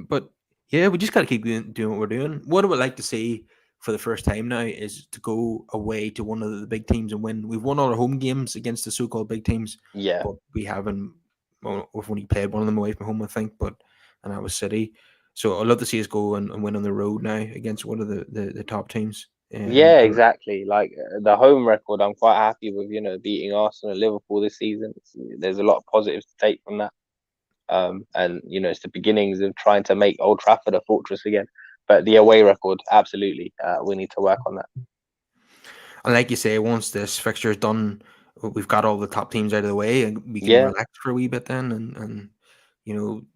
But yeah, we just gotta keep doing what we're doing. What I would like to see for the first time now is to go away to one of the big teams and win. We've won all our home games against the so-called big teams, Yeah, but we haven't. Well, we've only played one of them away from home, I think, and that was City. So I'd love to see us go and win on the road now against one of the top teams. Yeah, And exactly. Like the home record, I'm quite happy with, beating Arsenal and Liverpool this season. There's a lot of positives to take from that. And it's the beginnings of trying to make Old Trafford a fortress again. But the away record, absolutely, we need to work on that. like you say, once this fixture is done, we've got all the top teams out of the way, and we can Yeah, relax for a wee bit then, and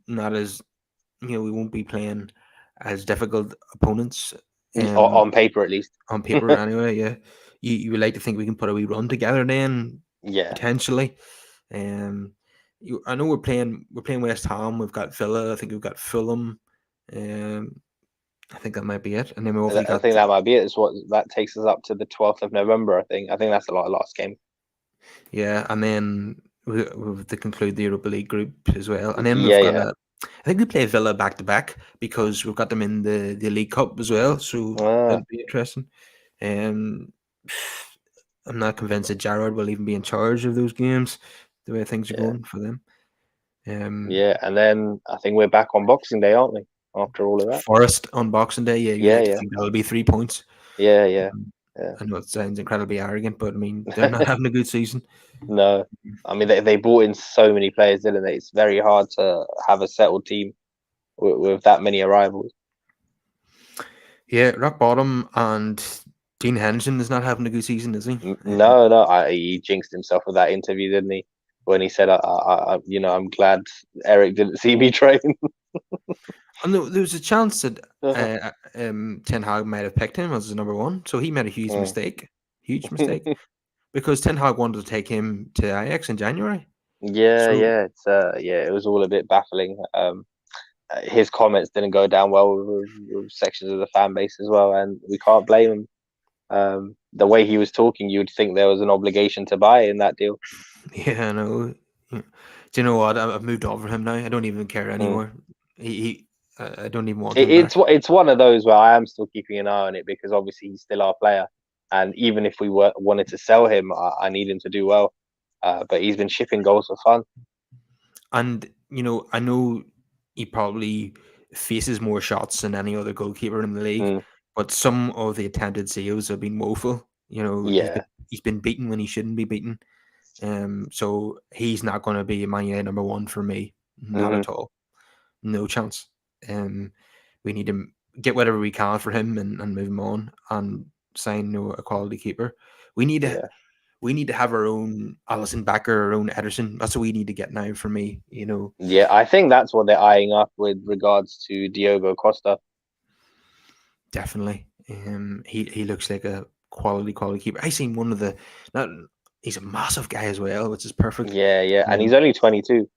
not as we won't be playing as difficult opponents. Um, on paper at least. on paper anyway. Yeah, you would like to think we can put a wee run together then Yeah, potentially. Um, I know we're playing West Ham. We've got Villa. I think we've got Fulham. Um, I think that might be it. And then we I obviously got think that might be it. It's what that takes us up to the 12th of November. I think that's a lot last game. yeah, and then we have to conclude the Europa League group as well. And then we've Yeah, got yeah. I think we play Villa back to back because we've got them in the League Cup as well. So Ah, that'll be interesting. Um, I'm not convinced that Gerrard will even be in charge of those games, the way things are yeah, going for them. Um, yeah. And then I think we're back on Boxing Day, aren't we? After all of that. Forest on Boxing Day, yeah, you Yeah, like to yeah, think that'll be 3 points. yeah, yeah, Um, yeah. I know it sounds incredibly arrogant, but I mean they're not having a good season. No, I mean they brought in so many players, didn't they? It's very hard to have a settled team with that many arrivals. Yeah, rock bottom, and Dean Henderson is not having a good season, is he? No, no, he jinxed himself with that interview, didn't he? When he said, I'm glad Eric didn't see me train." And there was a chance that Ten Hag might have picked him as the number one, so he made a Mm. huge mistake, because Ten Hag wanted to take him to Ajax in January. Yeah, So yeah, it was all a bit baffling. His comments didn't go down well with sections of the fan base as well, and we can't blame him. The way he was talking, you'd think there was an obligation to buy in that deal. yeah, I know. Yeah. Do you know what? I've moved on from him now. I don't even care Mm. anymore. I don't even want him It's back. it's one of those where I am still keeping an eye on it because obviously he's still our player, and even if we wanted to sell him, I need him to do well. But he's been shipping goals for fun. And I know he probably faces more shots than any other goalkeeper in the league, Mm. but some of the attempted saves have been woeful. Yeah. He's been beaten when he shouldn't be beaten. So he's not going to be Man United number one for me, not Hmm. at all, no chance. Um, we need to get whatever we can for him and move him on and sign a quality keeper. We need to Yeah. we need to have our own Allison Becker, our own Ederson. That's what we need to get now for me. Yeah. I think that's what they're eyeing up with regards to Diogo Costa. Definitely. He looks like a quality keeper. I seen one of the not he's a massive guy as well, which is perfect. Yeah, yeah, and he's Um, only 22.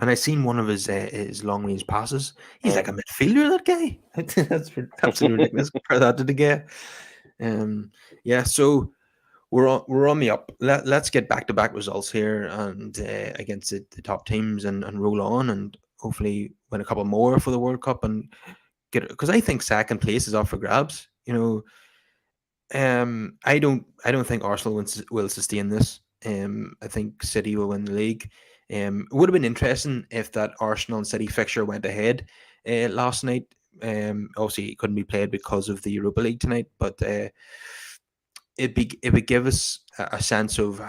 and I seen one of his long range passes. He's Mm. like a midfielder. That guy. That's absolutely ridiculous. Compare that to the guy. Yeah. So we're on the up. Let's get back to back results here and against the top teams and roll on and hopefully win a couple more for the World Cup and get it, because I think second place is up for grabs. I don't think Arsenal will sustain this. I think City will win the league. It would have been interesting if that Arsenal and City fixture went ahead last night. Obviously, it couldn't be played because of the Europa League tonight, but it would give us a sense of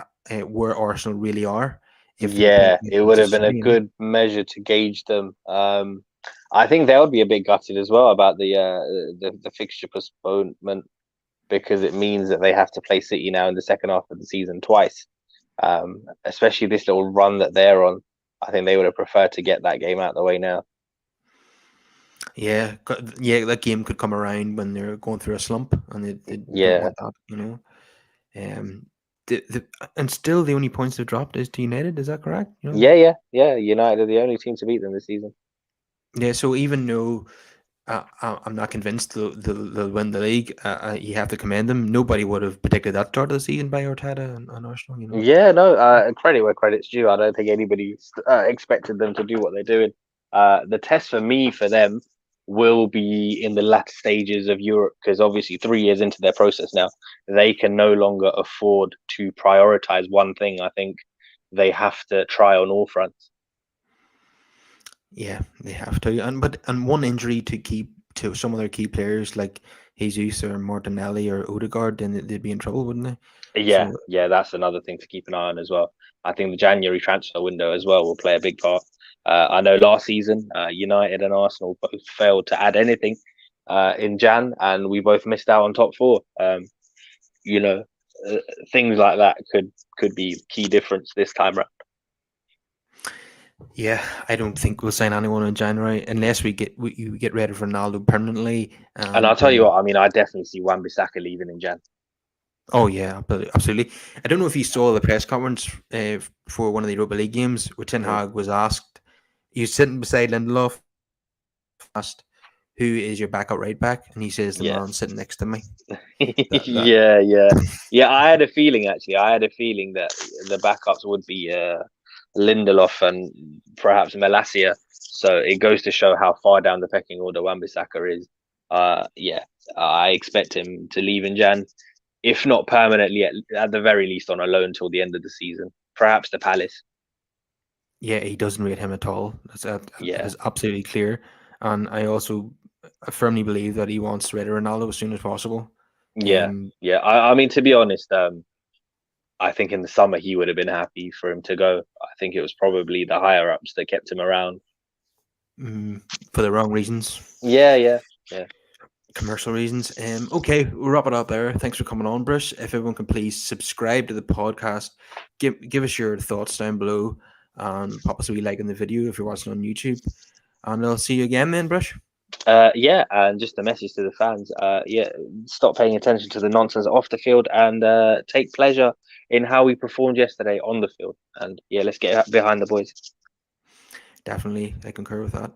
where Arsenal really are if they beat Yeah, it would Manchester have been a City. good measure to gauge them. I think they would be a bit gutted as well about the fixture postponement because it means that they have to play City now in the second half of the season twice. Especially this little run that they're on. I think they would have preferred to get that game out of the way now. Yeah, yeah, that game could come around when they're going through a slump, and they don't Yeah, want that. Um, and still the only points they've dropped is to United. Is that correct? yeah. United are the only team to beat them this season. Yeah. So even though I'm not convinced they'll win the league, you have to commend them. Nobody would have predicted that start of the season by Arteta and Arsenal. Yeah, no, credit where credit's due. I don't think anybody expected them to do what they're doing. The test for me for them will be in the latter stages of Europe because obviously 3 years into their process now, they can no longer afford to prioritize one thing. I think they have to try on all fronts. Yeah, they have to. And one injury to some of their key players like Jesus or Martinelli or Odegaard, then they'd be in trouble, wouldn't they? Yeah, So yeah, that's another thing to keep an eye on as well. I think the January transfer window as well will play a big part. I know last season, United and Arsenal both failed to add anything in Jan, and we both missed out on top four. You know, uh, things like that could be key difference this time round. yeah, I don't think we'll sign anyone in January unless you get rid of Ronaldo permanently, And I'll and tell you then what, I mean, I definitely see Wan-Bissaka leaving in Jan. oh yeah, absolutely. I don't know if you saw the press conference for one of the Europa League games where Ten Mm. Hag was asked, he was sitting beside Lindelof, asked, "Who is your backup right back?" And he says, "The Yeah, man sitting next to me." That yeah, yeah, yeah. I had a feeling actually. I had a feeling that the backups would be Lindelof and perhaps Malacia. So it goes to show how far down the pecking order Wan-Bissaka is. Yeah, I expect him to leave in Jan, if not permanently, at the very least on a loan till the end of the season. Perhaps the Palace. yeah, he doesn't rate him at all. That Yeah, is absolutely clear. And I also firmly believe that he wants to rid of Ronaldo as soon as possible. yeah, Um, yeah. I mean, to be honest, I think in the summer he would have been happy for him to go. I think it was probably the higher ups that kept him around. mm, for the wrong reasons, Yeah, yeah, yeah. commercial reasons. Okay, we'll wrap it up there. Thanks for coming on, Bruce. If everyone can please subscribe to the podcast, give us your thoughts down below, and pop us a wee like in the video if you're watching on YouTube. And I'll see you again then, Brush. Yeah, and just a message to the fans. Yeah, stop paying attention to the nonsense off the field and take pleasure in how we performed yesterday on the field. And yeah, let's get behind the boys. Definitely, I concur with that.